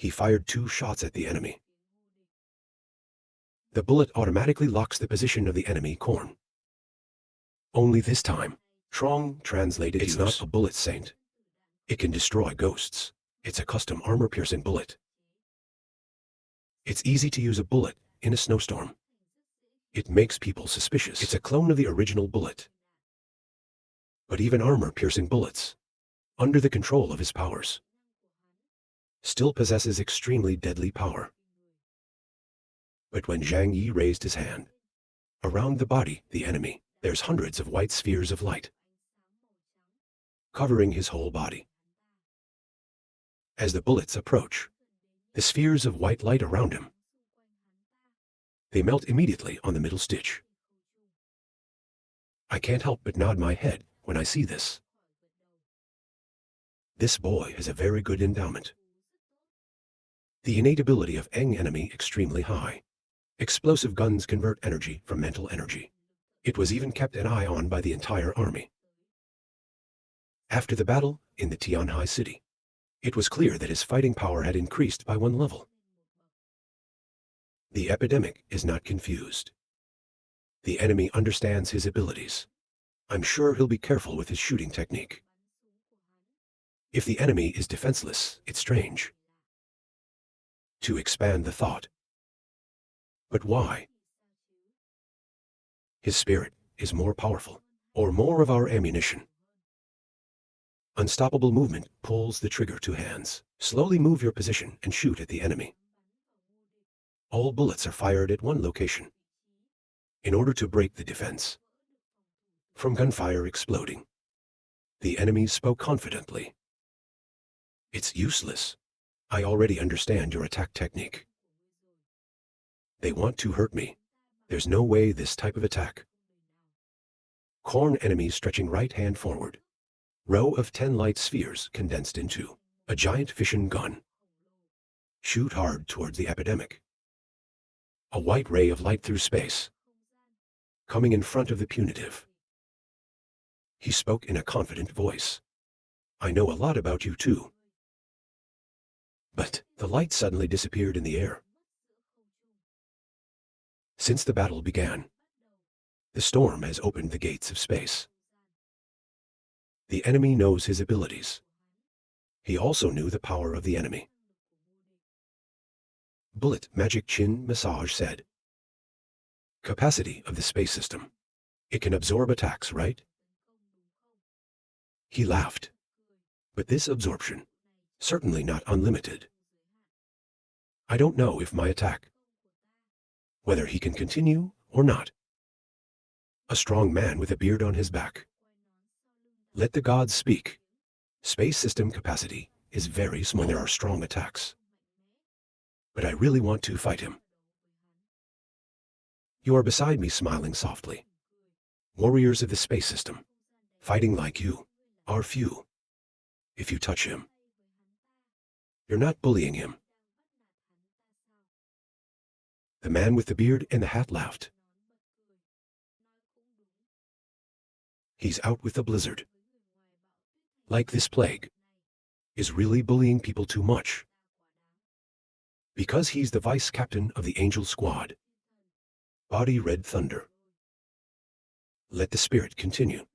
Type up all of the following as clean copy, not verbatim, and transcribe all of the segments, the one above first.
He fired 2 shots at the enemy. The bullet automatically locks the position of the enemy corn. Only this time, Trong translated it's not a bullet saint. It can destroy ghosts. It's a custom armor-piercing bullet. It's easy to use a bullet in a snowstorm. It makes people suspicious. It's a clone of the original bullet. But even armor-piercing bullets, under the control of his powers, still possesses extremely deadly power. But when Zhang Yi raised his hand, around the body, the enemy, there's hundreds of white spheres of light, covering his whole body. As the bullets approach, the spheres of white light around him, they melt immediately on the middle stitch. I can't help but nod my head when I see this. This boy has a very good endowment. The innate ability of Eng enemy extremely high. Explosive guns convert energy from mental energy. It was even kept an eye on by the entire army. After the battle in the Tianhai city, it was clear that his fighting power had increased by 1 level. The epidemic is not confused. The enemy understands his abilities. I'm sure he'll be careful with his shooting technique. If the enemy is defenseless, it's strange to expand the thought. But why? His spirit is more powerful, or more of our ammunition. Unstoppable movement pulls the trigger to hands. Slowly move your position and shoot at the enemy. All bullets are fired at one location, in order to break the defense. From gunfire exploding, the enemy spoke confidently. It's useless. I already understand your attack technique. They want to hurt me. There's no way this type of attack. Corn enemies stretching right hand forward. Row of 10 light spheres condensed into a giant fission gun. Shoot hard towards the epidemic. A white ray of light through space, coming in front of the punitive. He spoke in a confident voice. I know a lot about you too. But the light suddenly disappeared in the air. Since the battle began, the storm has opened the gates of space. The enemy knows his abilities. He also knew the power of the enemy. Bullet Magic Chin Massage said, capacity of the space system. It can absorb attacks, right? He laughed. But this absorption, certainly not unlimited. I don't know if my attack, whether he can continue or not. A strong man with a beard on his back. Let the gods speak. Space system capacity is very small when there are strong attacks. But I really want to fight him. You are beside me smiling softly. Warriors of the space system, fighting like you, are few. If you touch him, you're not bullying him. The man with the beard and the hat laughed. He's out with the blizzard. Like this plague, is really bullying people too much. Because he's the vice captain of the angel squad. Body Red Thunder. Let the spirit continue.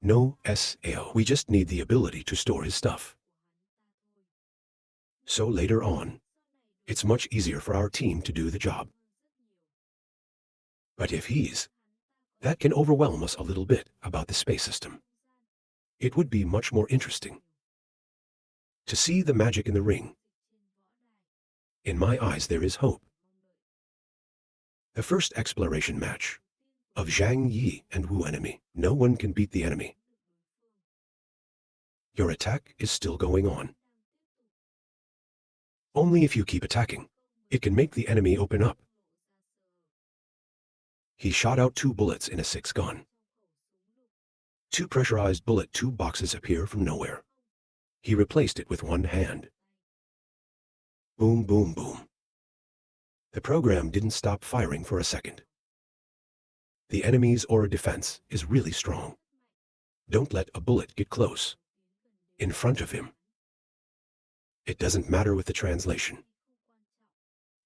No SAO. We just need the ability to store his stuff. So later on, it's much easier for our team to do the job. But if that can overwhelm us a little bit about the space system. It would be much more interesting to see the magic in the ring. In my eyes there is hope. The first exploration match of Zhang Yi and Wu enemy. No one can beat the enemy. Your attack is still going on. Only if you keep attacking, it can make the enemy open up. He shot out 2 bullets in a 6 gun. 2 pressurized bullet tube boxes appear from nowhere. He replaced it with one hand. Boom, boom, boom. The program didn't stop firing for a second. The enemy's aura defense is really strong. Don't let a bullet get close. In front of him. It doesn't matter with the translation.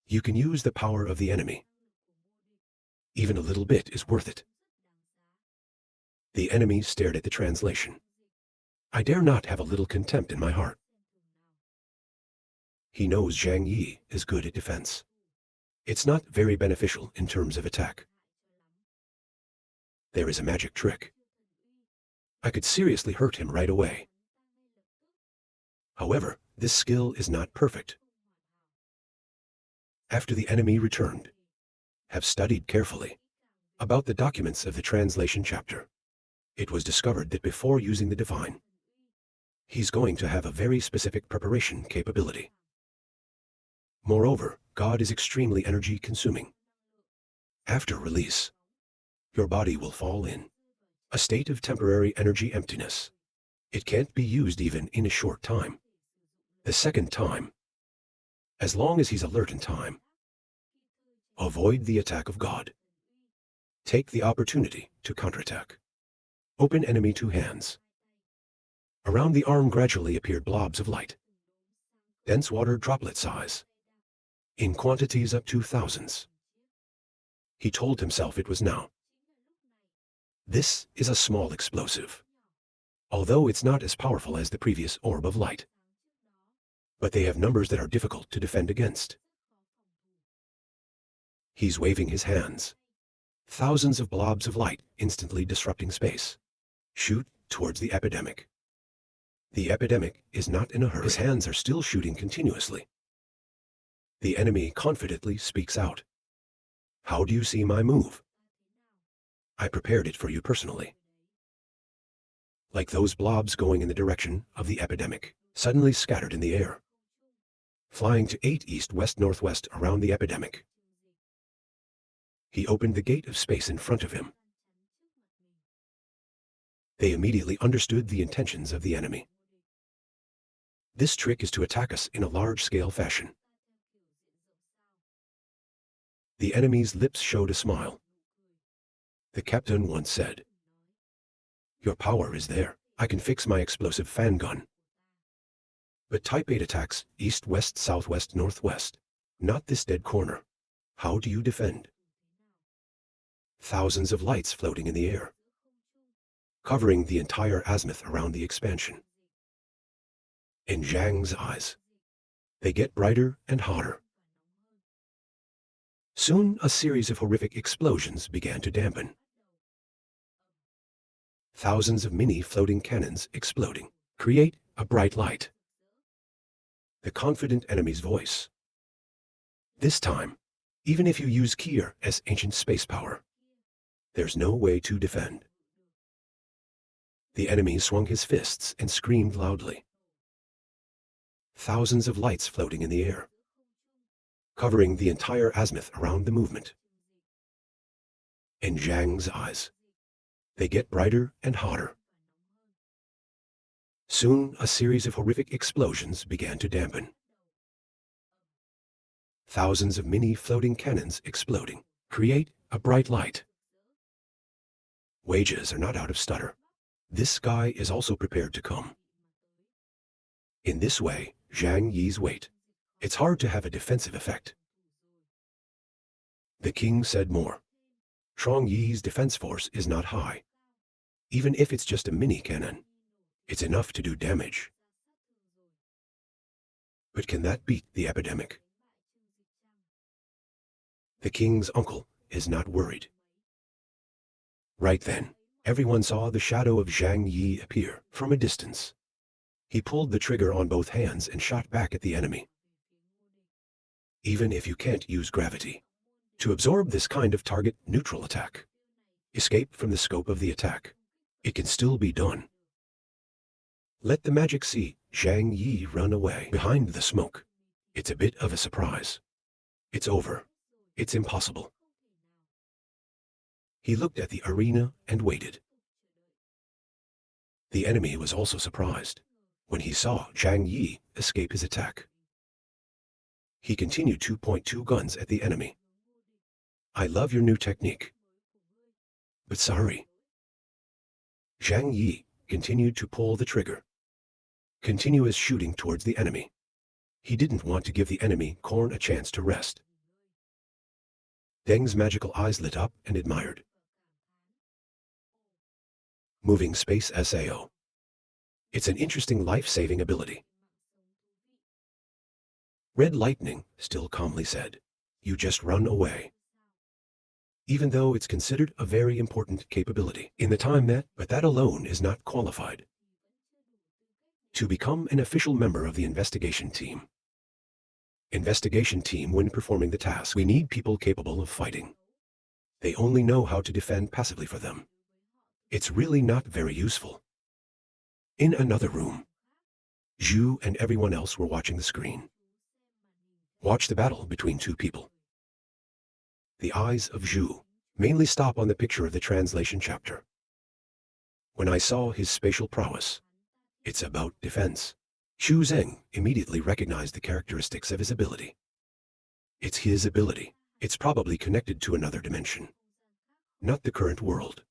You can use the power of the enemy. Even a little bit is worth it. The enemy stared at the translation. I dare not have a little contempt in my heart. He knows Zhang Yi is good at defense. It's not very beneficial in terms of attack. There is a magic trick. I could seriously hurt him right away. However, this skill is not perfect. After the enemy returned, have studied carefully about the documents of the translation chapter, it was discovered that before using the divine, he's going to have a very specific preparation capability. Moreover, God is extremely energy-consuming. After release, your body will fall in a state of temporary energy emptiness. It can't be used even in a short time. The second time, as long as he's alert in time, avoid the attack of God. Take the opportunity to counterattack. Open enemy 2 hands. Around the arm gradually appeared blobs of light. Dense water droplet size. In quantities up to thousands. He told himself it was now. This is a small explosive, although it's not as powerful as the previous orb of light. But they have numbers that are difficult to defend against. He's waving his hands. Thousands of blobs of light instantly disrupting space. Shoot towards the epidemic. The epidemic is not in a hurry. His hands are still shooting continuously. The enemy confidently speaks out. How do you see my move? I prepared it for you personally. Like those blobs going in the direction of the epidemic, suddenly scattered in the air. Flying to 8 east west northwest around the epidemic. He opened the gate of space in front of him. They immediately understood the intentions of the enemy. This trick is to attack us in a large-scale fashion. The enemy's lips showed a smile. The captain once said, "Your power is there. I can fix my explosive fan gun." But Type 8 attacks east, west, southwest, northwest. Not this dead corner. How do you defend? Thousands of lights floating in the air, covering the entire azimuth around the expansion. In Zhang's eyes, they get brighter and hotter. Soon, a series of horrific explosions began to dampen. Thousands of mini floating cannons exploding, create a bright light. The confident enemy's voice. This time, even if you use Kier as ancient space power, there's no way to defend. The enemy swung his fists and screamed loudly. Thousands of lights floating in the air, covering the entire azimuth around the movement. In Zhang's eyes, they get brighter and hotter. Soon, a series of horrific explosions began to dampen. Thousands of mini floating cannons exploding, create a bright light. Wages are not out of stutter. This sky is also prepared to come. In this way, Zhang Yi's wait. It's hard to have a defensive effect. The king said more. Zhang Yi's defense force is not high. Even if it's just a mini cannon, it's enough to do damage. But can that beat the epidemic? The king's uncle is not worried. Right then, everyone saw the shadow of Zhang Yi appear from a distance. He pulled the trigger on both hands and shot back at the enemy. Even if you can't use gravity to absorb this kind of target-neutral attack, escape from the scope of the attack, it can still be done. Let the magic see Zhang Yi run away behind the smoke. It's a bit of a surprise. It's over. It's impossible. He looked at the arena and waited. The enemy was also surprised when he saw Zhang Yi escape his attack. He continued 2.2 guns at the enemy. I love your new technique. But sorry. Zhang Yi continued to pull the trigger. Continuous shooting towards the enemy. He didn't want to give the enemy Korn a chance to rest. Deng's magical eyes lit up and admired. Moving space SAO. It's an interesting life-saving ability. Red Lightning still calmly said, "You just run away." Even though it's considered a very important capability in the time but that alone is not qualified to become an official member of the investigation team. Investigation team, when performing the task, we need people capable of fighting. They only know how to defend passively for them. It's really not very useful. In another room, Zhu and everyone else were watching the screen. Watch the battle between two people. The eyes of Zhu mainly stop on the picture of the translation chapter. When I saw his spatial prowess, it's about defense. Xu Zeng immediately recognized the characteristics of his ability. It's his ability. It's probably connected to another dimension, not the current world.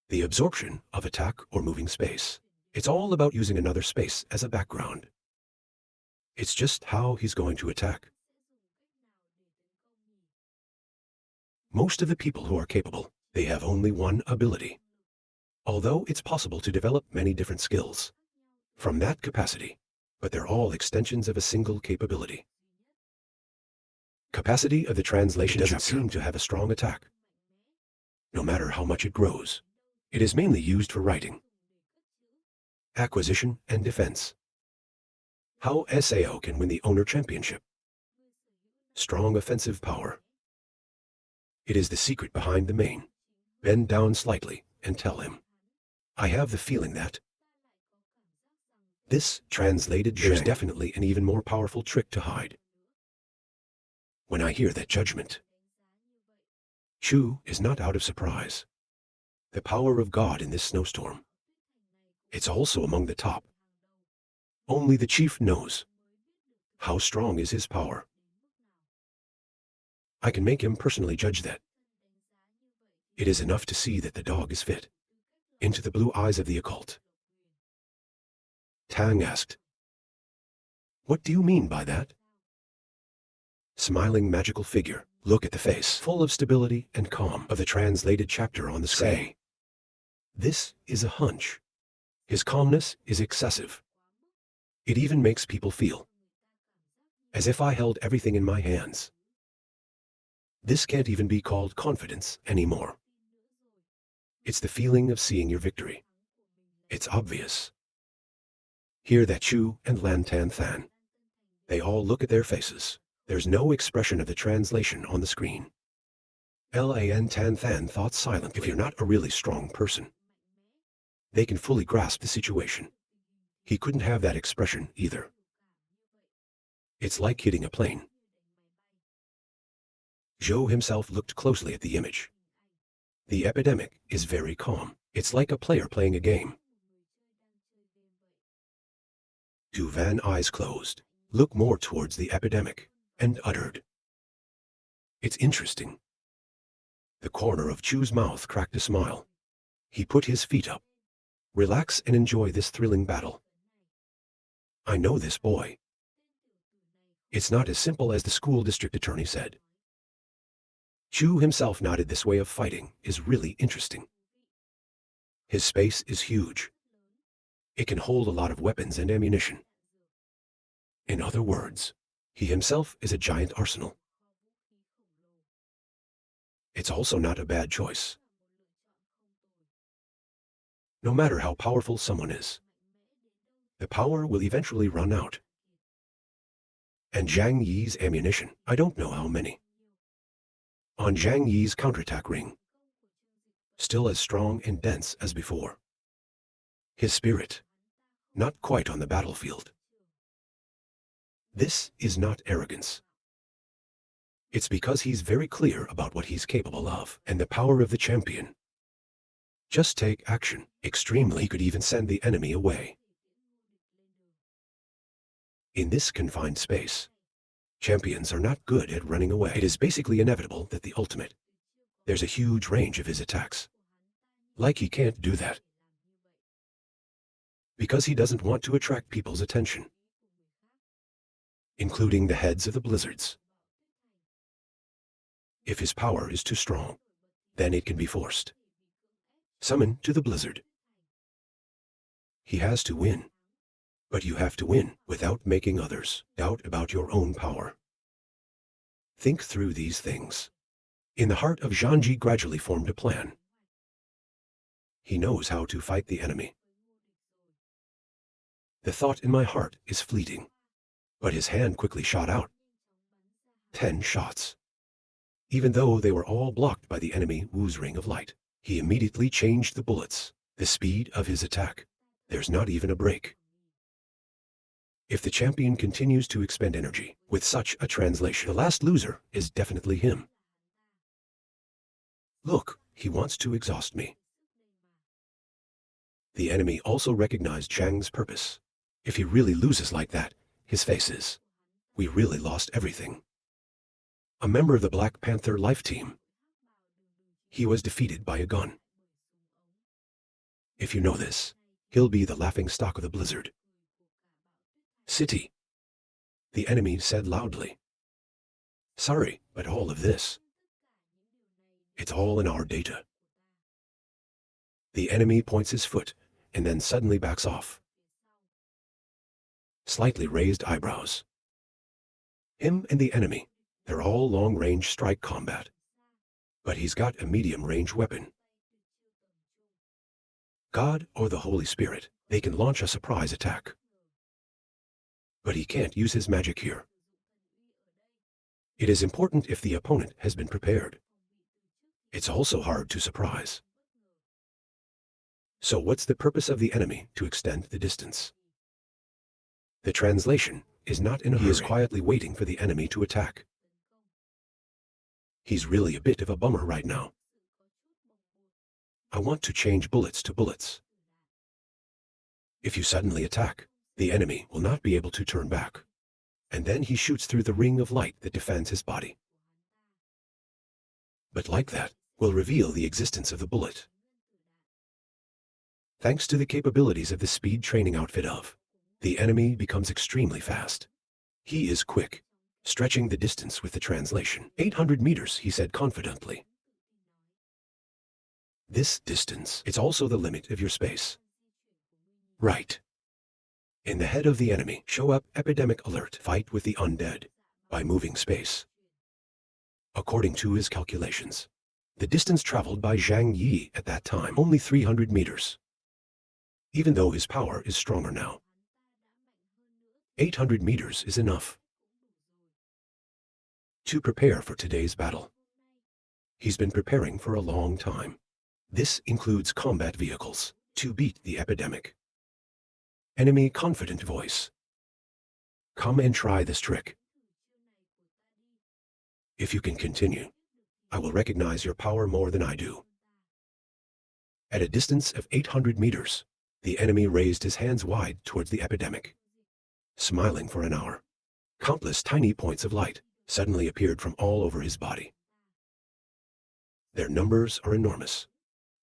The absorption of attack or moving space. It's all about using another space as a background. It's just how he's going to attack. Most of the people who are capable, they have only one ability. Although it's possible to develop many different skills from that capacity, but they're all extensions of a single capability. Capacity of the translation doesn't seem to have a strong attack. No matter how much it grows, it is mainly used for writing, acquisition, and defense. How SAO can win the owner championship? Strong offensive power. It is the secret behind the main. Bend down slightly and tell him. I have the feeling that this translated there's definitely an even more powerful trick to hide. When I hear that judgment, Chu is not out of surprise. The power of God in this snowstorm. It's also among the top. Only the chief knows. How strong is his power? I can make him personally judge that. It is enough to see that the dog is fit. Into the blue eyes of the occult. Tang asked, "What do you mean by that?" Smiling magical figure, look at the face, full of stability and calm of the translated chapter on the screen. This is a hunch. His calmness is excessive. It even makes people feel as if I held everything in my hands. This can't even be called confidence anymore. It's the feeling of seeing your victory. It's obvious. Hear that Chu and Lan Tan Than. They all look at their faces. There's no expression of the translation on the screen. Lan Tan Than thought silently. If you're not a really strong person, they can fully grasp the situation. He couldn't have that expression either. It's like hitting a plane. Zhou himself looked closely at the image. The epidemic is very calm. It's like a player playing a game. Du Van eyes closed, looked more towards the epidemic, and uttered. It's interesting. The corner of Chu's mouth cracked a smile. He put his feet up. Relax and enjoy this thrilling battle. I know this boy. It's not as simple as the school district attorney said. Chu himself nodded. This way of fighting is really interesting. His space is huge. It can hold a lot of weapons and ammunition. In other words, he himself is a giant arsenal. It's also not a bad choice. No matter how powerful someone is, the power will eventually run out. And Zhang Yi's ammunition, I don't know how many. On Zhang Yi's counterattack ring, still as strong and dense as before. His spirit, not quite on the battlefield. This is not arrogance. It's because he's very clear about what he's capable of and the power of the champion. Just take action. Extremely, he could even send the enemy away. In this confined space, champions are not good at running away. It is basically inevitable that the ultimate. There's a huge range of his attacks. Like he can't do that. Because he doesn't want to attract people's attention. including the heads of the blizzards. If his power is too strong, then it can be forced. Summon to the blizzard. He has to win. But you have to win without making others doubt about your own power. Think through these things. In the heart of Zhangji gradually formed a plan. He knows how to fight the enemy. The thought in my heart is fleeting, but his hand quickly shot out. 10 shots. Even though they were all blocked by the enemy Wu's ring of light, he immediately changed the bullets, the speed of his attack. There's not even a break. If the champion continues to expend energy with such a translation, the last loser is definitely him. Look, he wants to exhaust me. The enemy also recognized Zhang's purpose. If he really loses like that, his face is, we really lost everything. A member of the Black Panther life team. He was defeated by a gun. If you know this, he'll be the laughing stock of the blizzard. City. The enemy said loudly. Sorry, but all of this, it's all in our data. The enemy points his foot and then suddenly backs off. Slightly raised eyebrows. Him and the enemy, they're all long-range strike combat. But he's got a medium-range weapon. God or the Holy Spirit, they can launch a surprise attack. But he can't use his magic here. It is important if the opponent has been prepared. It's also hard to surprise. So what's the purpose of the enemy to extend the distance? The translation is not in a hurry. He is quietly waiting for the enemy to attack. He's really a bit of a bummer right now. I want to change bullets to bullets. If you suddenly attack, the enemy will not be able to turn back. And then he shoots through the ring of light that defends his body. But like that, will reveal the existence of the bullet. Thanks to the capabilities of the speed training outfit of, the enemy becomes extremely fast. He is quick, stretching the distance with the translation. 800 meters, he said confidently. This distance, it's also the limit of your space. Right. In the head of the enemy, show up epidemic alert, fight with the undead, by moving space. According to his calculations, the distance traveled by Zhang Yi at that time, only 300 meters. Even though his power is stronger now. 800 meters is enough to prepare for today's battle. He's been preparing for a long time. This includes combat vehicles to beat the epidemic. Enemy confident voice. Come and try this trick. If you can continue, I will recognize your power more than I do. At a distance of 800 meters, the enemy raised his hands wide towards the epidemic. Smiling for an hour, countless tiny points of light suddenly appeared from all over his body. Their numbers are enormous.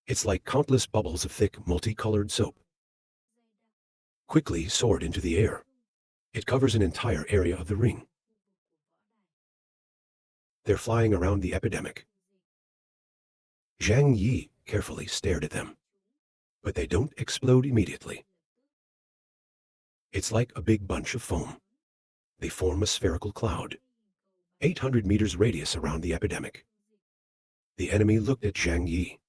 It's like countless bubbles of thick, multicolored soap. Quickly soared into the air. It covers an entire area of the ring. They're flying around the epidemic. Zhang Yi carefully stared at them. But they don't explode immediately. It's like a big bunch of foam. They form a spherical cloud. 800 meters radius around the epidemic. The enemy looked at Zhang Yi.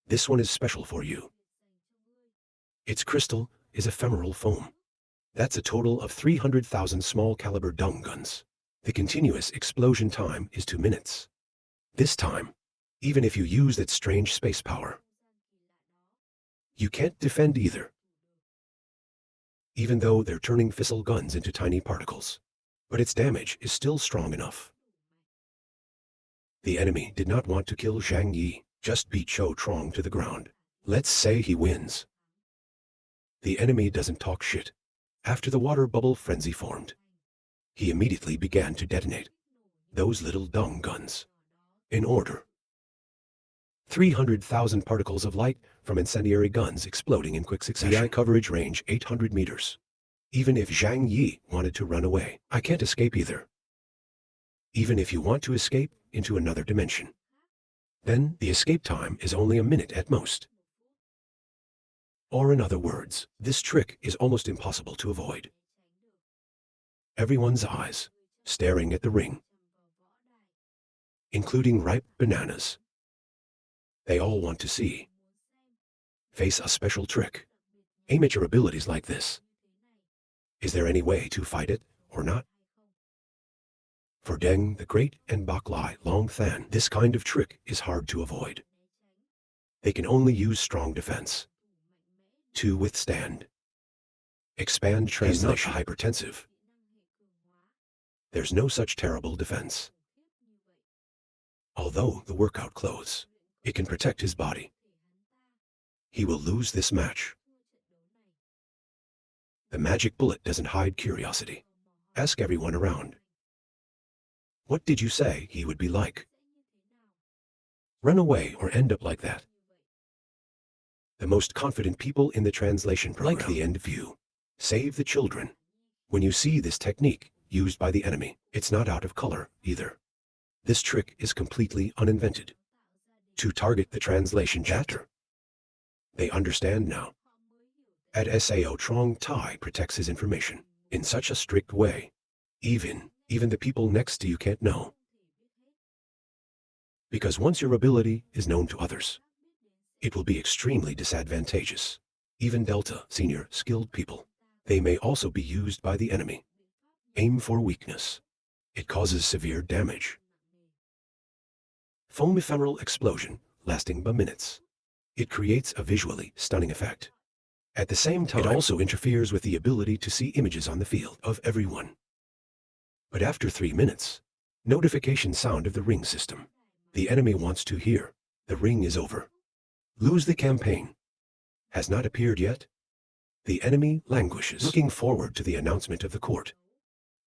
This one is special for you. Its crystal is ephemeral foam. That's a total of 300,000 small caliber dung guns. The continuous explosion time is 2 minutes. This time, even if you use that strange space power, you can't defend either. Even though they're turning fissile guns into tiny particles, but its damage is still strong enough. The enemy did not want to kill Zhang Yi, just beat Zhou Trong to the ground. Let's say he wins. The enemy doesn't talk shit. After the water bubble frenzy formed, he immediately began to detonate those little dung guns. In order. 300,000 particles of light from incendiary guns exploding in quick succession. CI coverage range 800 meters. Even if Zhang Yi wanted to run away, I can't escape either. Even if you want to escape into another dimension, then the escape time is only a minute at most. Or in other words, this trick is almost impossible to avoid. Everyone's eyes staring at the ring, including ripe bananas. They all want to see. Face a special trick. Amateur abilities like this. Is there any way to fight it, or not? For Deng the Great and Bak Lai Long Than, this kind of trick is hard to avoid. They can only use strong defense to withstand. Expand translation. He's not hypertensive. There's no such terrible defense. Although the workout clothes, it can protect his body. He will lose this match. The magic bullet doesn't hide curiosity. Ask everyone around. What did you say he would be like? Run away or end up like that? The most confident people in the translation program like the end view. Save the children. When you see this technique used by the enemy, it's not out of color either. This trick is completely uninvented. To target the translation chapter. They understand now. At Sao Trong Tai protects his information in such a strict way. Even the people next to you can't know. Because once your ability is known to others, it will be extremely disadvantageous. Even Delta, senior, skilled people, they may also be used by the enemy. Aim for weakness. It causes severe damage. Foam ephemeral explosion, lasting by minutes. It creates a visually stunning effect. At the same time, it also interferes with the ability to see images on the field of everyone. But after 3 minutes, notification sound of the ring system. The enemy wants to hear, the ring is over. Lose the campaign. Has not appeared yet? The enemy languishes, looking forward to the announcement of the court.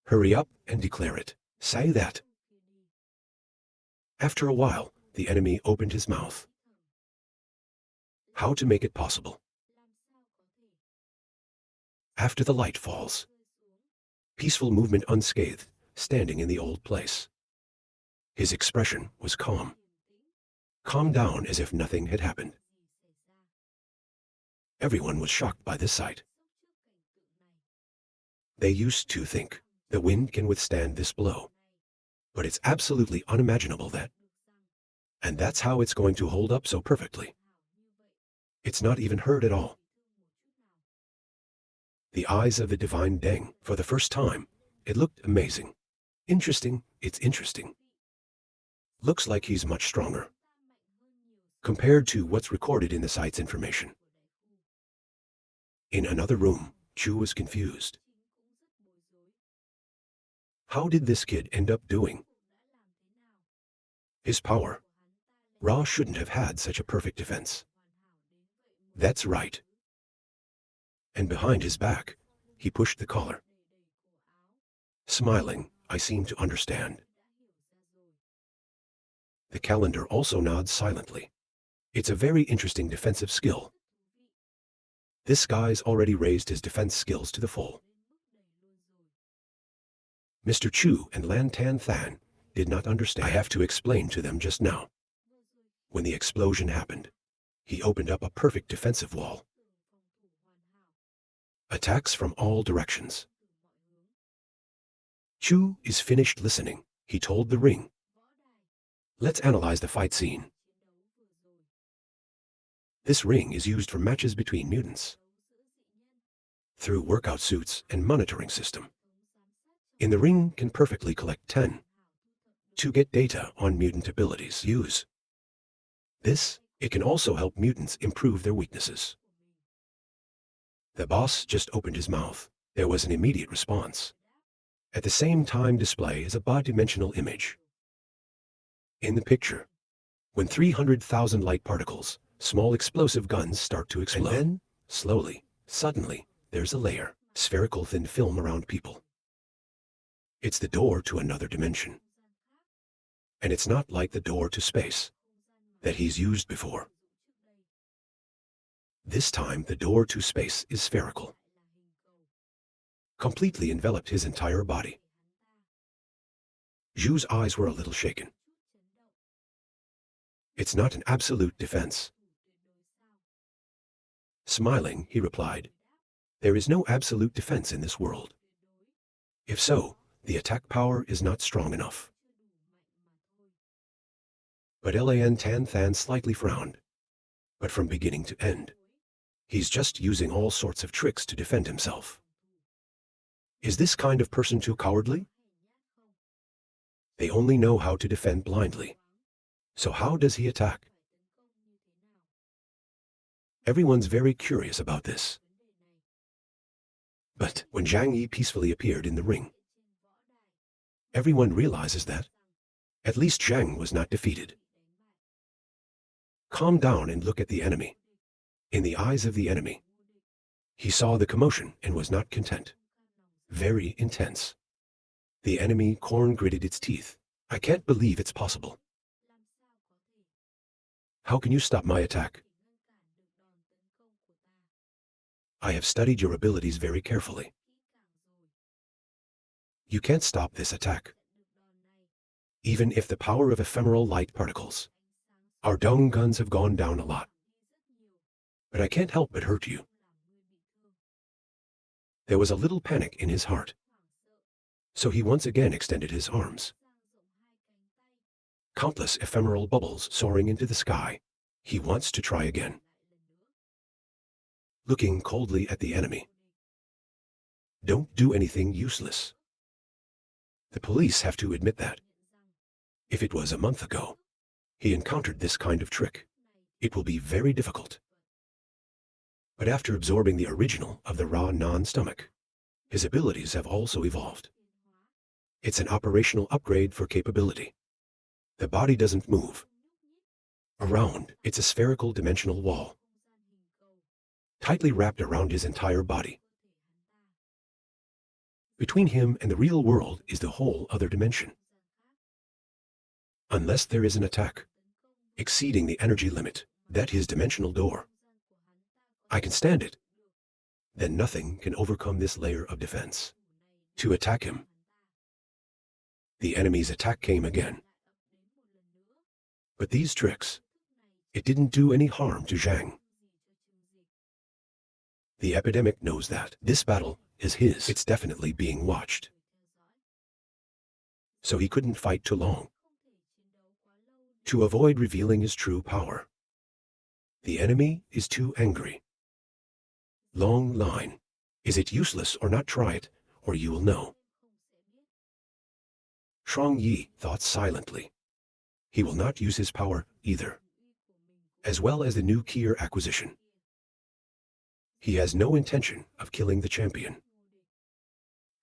Hurry up and declare it. Say that. After a while, the enemy opened his mouth. How to make it possible? After the light falls. Peaceful movement unscathed, standing in the old place. His expression was calm. Calm down as if nothing had happened. Everyone was shocked by this sight. They used to think, the wind can withstand this blow. But it's absolutely unimaginable that. And that's how it's going to hold up so perfectly. It's not even hurt at all. The eyes of the divine Deng, for the first time, it looked amazing. Interesting, it's interesting. Looks like he's much stronger. Compared to what's recorded in the site's information. In another room, Chu was confused. How did this kid end up doing? His power. Ra shouldn't have had such a perfect defense. That's right. And behind his back, he pushed the collar. Smiling, I seem to understand. The calendar also nods silently. It's a very interesting defensive skill. This guy's already raised his defense skills to the full. Mr. Chu and Lan Tan Than did not understand. I have to explain to them just now. When the explosion happened, he opened up a perfect defensive wall. Attacks from all directions. Chu is finished listening, he told the ring. Let's analyze the fight scene. This ring is used for matches between mutants. Through workout suits and monitoring system. In the ring can perfectly collect 10. To get data on mutant abilities. Use this, it can also help mutants improve their weaknesses. The boss just opened his mouth. There was an immediate response. At the same time, display is a bidimensional image. In the picture, when 300,000 light particles, small explosive guns start to explode. And then, slowly, suddenly, there's a layer, spherical thin film around people. It's the door to another dimension. And it's not like the door to space that he's used before. This time, the door to space is spherical. completely enveloped his entire body. Zhu's eyes were a little shaken. It's not an absolute defense. Smiling, he replied, there is no absolute defense in this world. If so, the attack power is not strong enough. But Lan Tan Than slightly frowned. But from beginning to end, he's just using all sorts of tricks to defend himself. Is this kind of person too cowardly? They only know how to defend blindly. So how does he attack? Everyone's very curious about this. But when Zhang Yi peacefully appeared in the ring, everyone realizes that at least Zhang was not defeated. Calm down and look at the enemy. In the eyes of the enemy, he saw the commotion and was not content. Very intense. The enemy corn-gritted its teeth. I can't believe it's possible. How can you stop my attack? I have studied your abilities very carefully. You can't stop this attack. Even if the power of ephemeral light particles. Our dome guns have gone down a lot. But I can't help but hurt you. There was a little panic in his heart. So he once again extended his arms. Countless ephemeral bubbles soaring into the sky. He wants to try again. Looking coldly at the enemy. Don't do anything useless. The police have to admit that. If it was a month ago, he encountered this kind of trick, it will be very difficult. But after absorbing the original of the raw non-stomach, his abilities have also evolved. It's an operational upgrade for capability. The body doesn't move. Around, it's a spherical dimensional wall, tightly wrapped around his entire body. Between him and the real world is the whole other dimension. Unless there is an attack, exceeding the energy limit, that his dimensional door. I can stand it. Then nothing can overcome this layer of defense. To attack him. The enemy's attack came again. But these tricks, it didn't do any harm to Zhang. The epidemic knows that this battle is his. It's definitely being watched. So he couldn't fight too long. To avoid revealing his true power. The enemy is too angry. Long line. Is it useless or not? Try it, or you will know. Shuang Yi thought silently. He will not use his power either. As well as the new Kier acquisition. He has no intention of killing the champion.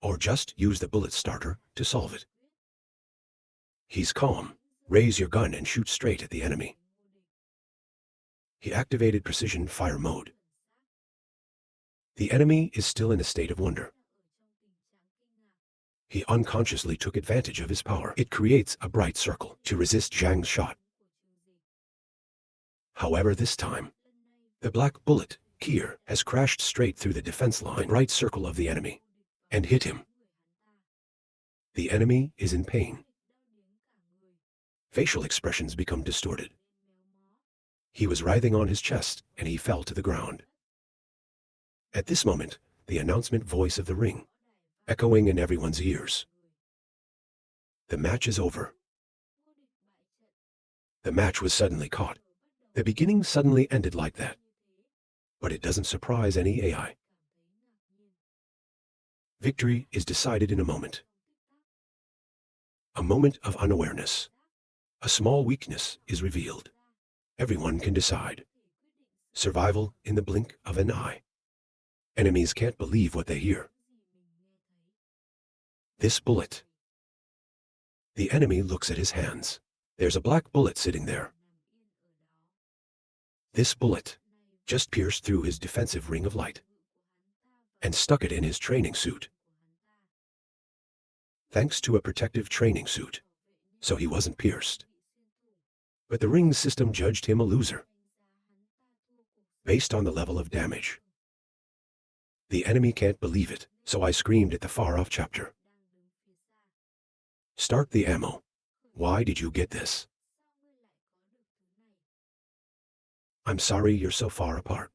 Or just use the bullet starter to solve it. He's calm. Raise your gun and shoot straight at the enemy. He activated precision fire mode. The enemy is still in a state of wonder. He unconsciously took advantage of his power. It creates a bright circle to resist Zhang's shot. However, this time, the black bullet, Kier, has crashed straight through the defense line, bright circle of the enemy, and hit him. The enemy is in pain. Facial expressions become distorted. He was writhing on his chest, and he fell to the ground. At this moment, the announcement voice of the ring, echoing in everyone's ears. The match is over. The match was suddenly caught. The beginning suddenly ended like that. But it doesn't surprise any AI. Victory is decided in a moment. A moment of unawareness. A small weakness is revealed. Everyone can decide. Survival in the blink of an eye. Enemies can't believe what they hear. This bullet. The enemy looks at his hands. There's a black bullet sitting there. This bullet just pierced through his defensive ring of light and stuck it in his training suit. Thanks to a protective training suit, so he wasn't pierced. But the ring system judged him a loser based on the level of damage. The enemy can't believe it, so I screamed at the far-off chapter. Start the ammo. Why did you get this? I'm sorry you're so far apart.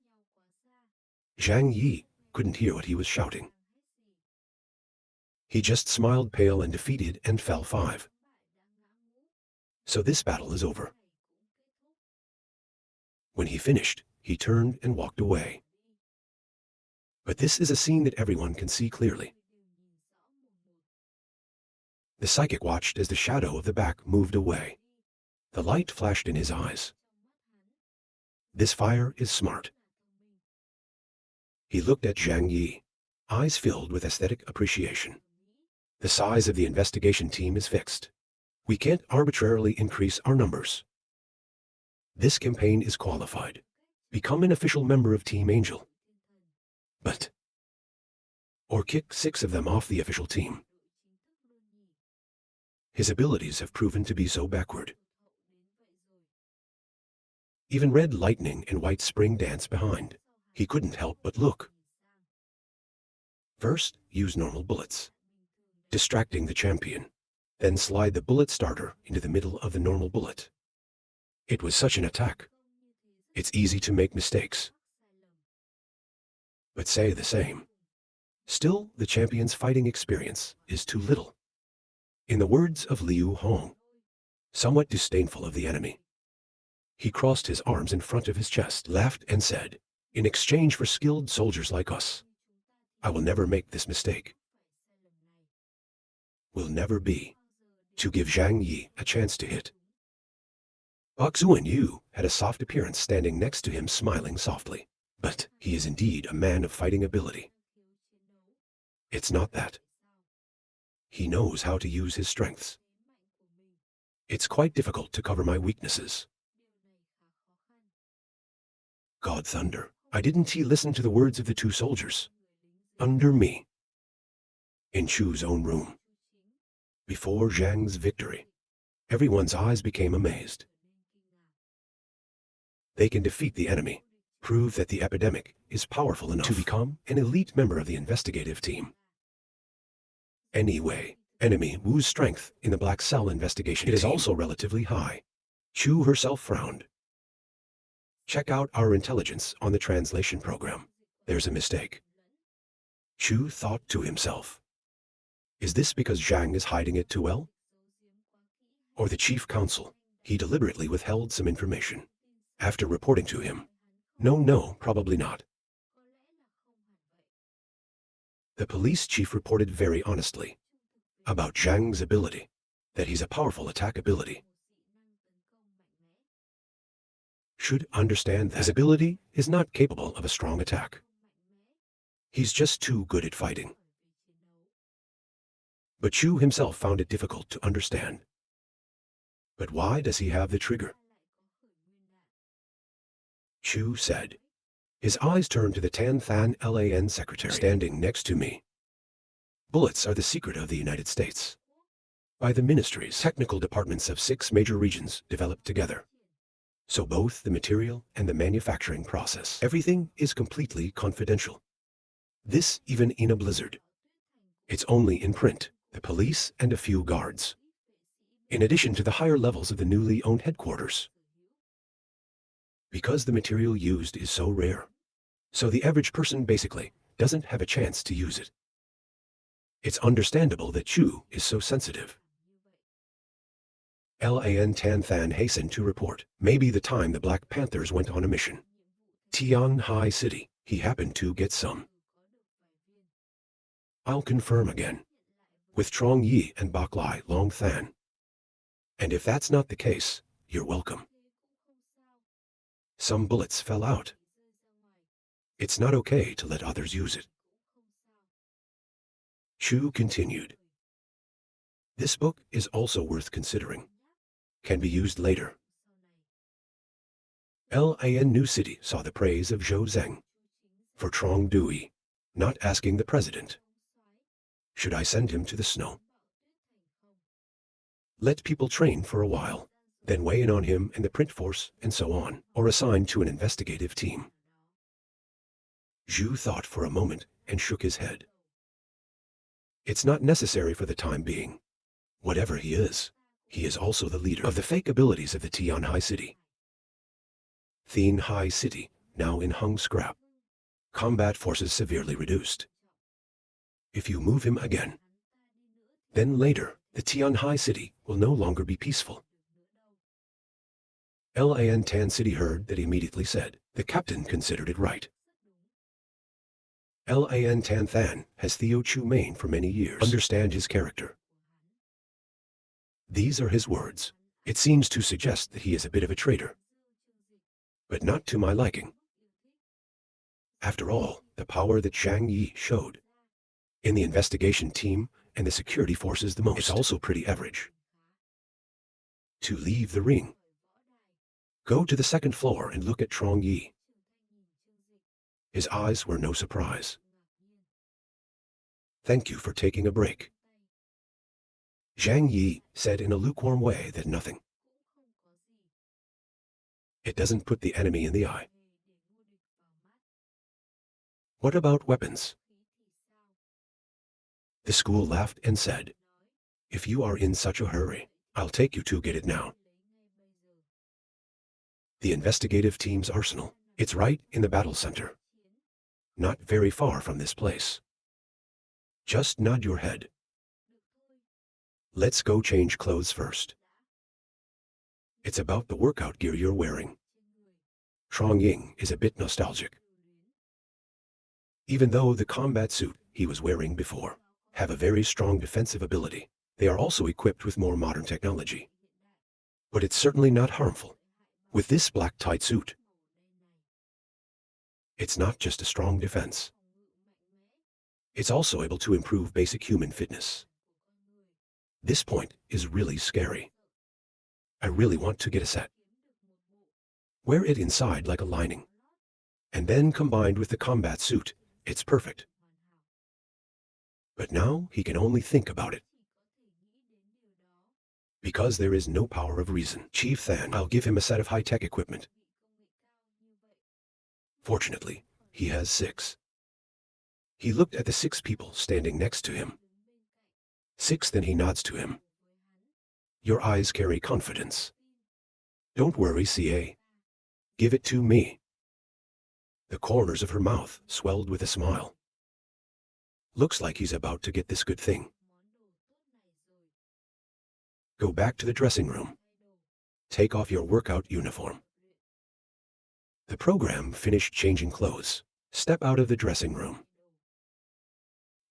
Zhang Yi couldn't hear what he was shouting. He just smiled pale and defeated and fell 5. So this battle is over. When he finished, he turned and walked away. But this is a scene that everyone can see clearly. The psychic watched as the shadow of the back moved away. The light flashed in his eyes. This fire is smart. He looked at Zhang Yi, eyes filled with aesthetic appreciation. The size of the investigation team is fixed. We can't arbitrarily increase our numbers. This campaign is qualified. Become an official member of Team Angel. Or kick 6 of them off the official team. His abilities have proven to be so backward. Even red lightning and white spring dance behind. He couldn't help but look. First, use normal bullets, distracting the champion. Then slide the bullet starter into the middle of the normal bullet. It was such an attack. It's easy to make mistakes. But say the same. Still, the champion's fighting experience is too little. In the words of Liu Hong, somewhat disdainful of the enemy, he crossed his arms in front of his chest, laughed and said, "In exchange for skilled soldiers like us, I will never make this mistake. Will never be." To give Zhang Yi a chance to hit. Bok Zuan Yu had a soft appearance standing next to him, smiling softly. But he is indeed a man of fighting ability. It's not that. He knows how to use his strengths. It's quite difficult to cover my weaknesses. God thunder, didn't he listen to the words of the 2 soldiers? Under me. In Chu's own room. Before Zhang's victory, everyone's eyes became amazed. They can defeat the enemy, prove that the epidemic is powerful enough to become an elite member of the investigative team. Anyway, enemy Wu's strength in the Black Cell investigation team is also relatively high. Chu herself frowned. Check out our intelligence on the translation program. There's a mistake. Chu thought to himself. Is this because Zhang is hiding it too well? Or the chief counsel, he deliberately withheld some information. After reporting to him. No, probably not. The police chief reported very honestly about Zhang's ability, that he's a powerful attack ability. Should understand that his ability is not capable of a strong attack. He's just too good at fighting. But Chu himself found it difficult to understand. But why does he have the trigger? Chu said. His eyes turned to the Tan Than Lan secretary standing next to me. Bullets are the secret of the United States. By the ministries, technical departments of 6 major regions developed together. So both the material and the manufacturing process, everything is completely confidential. This even in a blizzard. It's only in print, the police and a few guards. In addition to the higher levels of the newly owned headquarters. Because the material used is so rare. So the average person basically doesn't have a chance to use it. It's understandable that Chu is so sensitive. Lan Tan Than hastened to report. Maybe the time the Black Panthers went on a mission. Tianhai City, he happened to get some. I'll confirm again. With Trong Yi and Bok Lai Long Than. And if that's not the case, you're welcome. Some bullets fell out. It's not okay to let others use it. Chu continued. This book is also worth considering. Can be used later. Lan New City saw the praise of Zhou Zheng. For Trong Dui, not asking the president. Should I send him to the snow? Let people train for a while, then weigh in on him and the print force and so on, or assign to an investigative team. Zhu thought for a moment and shook his head. It's not necessary for the time being. Whatever he is also the leader of the fake abilities of the Tian High City. Thien High City, now in hung scrap. Combat forces severely reduced. If you move him again, then later, the Tian High City will no longer be peaceful. Lan Tan City heard that immediately said, the captain considered it right. Lan Tan Than has Theo Chu Main for many years. Understand his character. These are his words. It seems to suggest that he is a bit of a traitor. But not to my liking. After all, the power that Zhang Yi showed in the investigation team and the security forces the most, it's also pretty average. To leave the ring, go to the second floor and look at Trong Yi. His eyes were no surprise. Thank you for taking a break. Zhang Yi said in a lukewarm way that nothing. It doesn't put the enemy in the eye. What about weapons? The school laughed and said, if you are in such a hurry, I'll take you to get it now. The investigative team's arsenal, it's right in the battle center. Not very far from this place. Just nod your head. Let's go change clothes first. It's about the workout gear you're wearing. Trong Ying is a bit nostalgic. Even though the combat suit he was wearing before have a very strong defensive ability, they are also equipped with more modern technology. But it's certainly not harmful. With this black tight suit, it's not just a strong defense. It's also able to improve basic human fitness. This point is really scary. I really want to get a set. Wear it inside like a lining. And then combined with the combat suit, it's perfect. But now he can only think about it. Because there is no power of reason. Chief Than, I'll give him a set of high-tech equipment. Fortunately, he has 6. He looked at the 6 people standing next to him. 6, then he nods to him. Your eyes carry confidence. Don't worry, CA. Give it to me. The corners of her mouth swelled with a smile. Looks like he's about to get this good thing. Go back to the dressing room. Take off your workout uniform. The program finished changing clothes. Step out of the dressing room.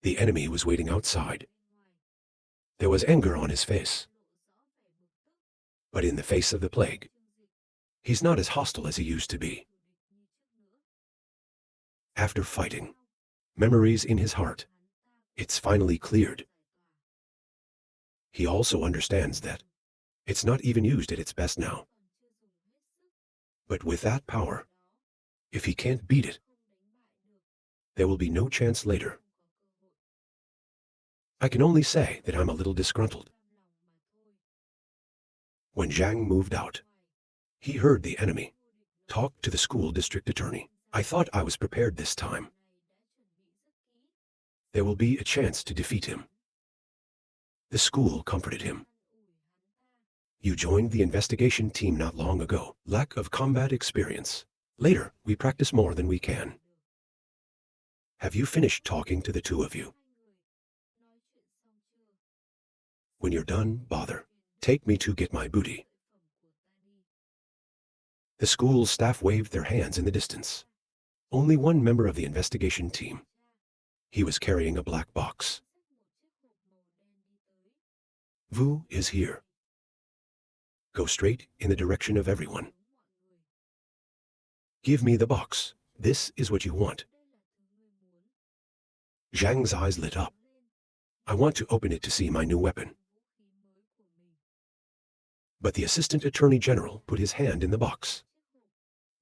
The enemy was waiting outside. There was anger on his face. But in the face of the plague, he's not as hostile as he used to be. After fighting, memories in his heart, it's finally cleared. He also understands that it's not even used at its best now. But with that power, if he can't beat it, there will be no chance later. I can only say that I'm a little disgruntled. When Zhang moved out, he heard the enemy talk to the school district attorney. I thought I was prepared this time. There will be a chance to defeat him. The school comforted him. You joined the investigation team not long ago. Lack of combat experience. Later, we practice more than we can. Have you finished talking to the 2 of you? When you're done, bother. Take me to get my booty. The school staff waved their hands in the distance. Only one member of the investigation team. He was carrying a black box. Vu is here. Go straight in the direction of everyone. Give me the box. This is what you want. Zhang's eyes lit up. I want to open it to see my new weapon. But the assistant attorney general put his hand in the box.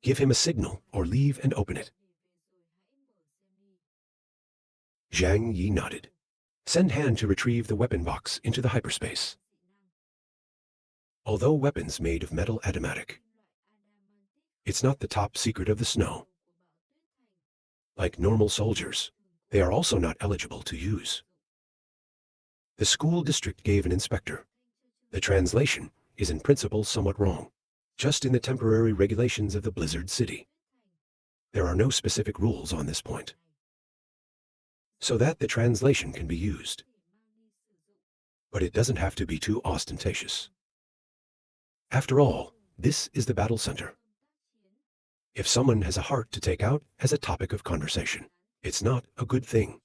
Give him a signal or leave and open it. Zhang Yi nodded. Send Han to retrieve the weapon box into the hyperspace. Although weapons made of metal adamantic, it's not the top secret of the snow. Like normal soldiers, they are also not eligible to use. The school district gave an inspector. The translation is in principle somewhat wrong, just in the temporary regulations of the Blizzard City. There are no specific rules on this point, so that the translation can be used. But it doesn't have to be too ostentatious. After all, this is the battle center. If someone has a heart to take out as a topic of conversation, it's not a good thing.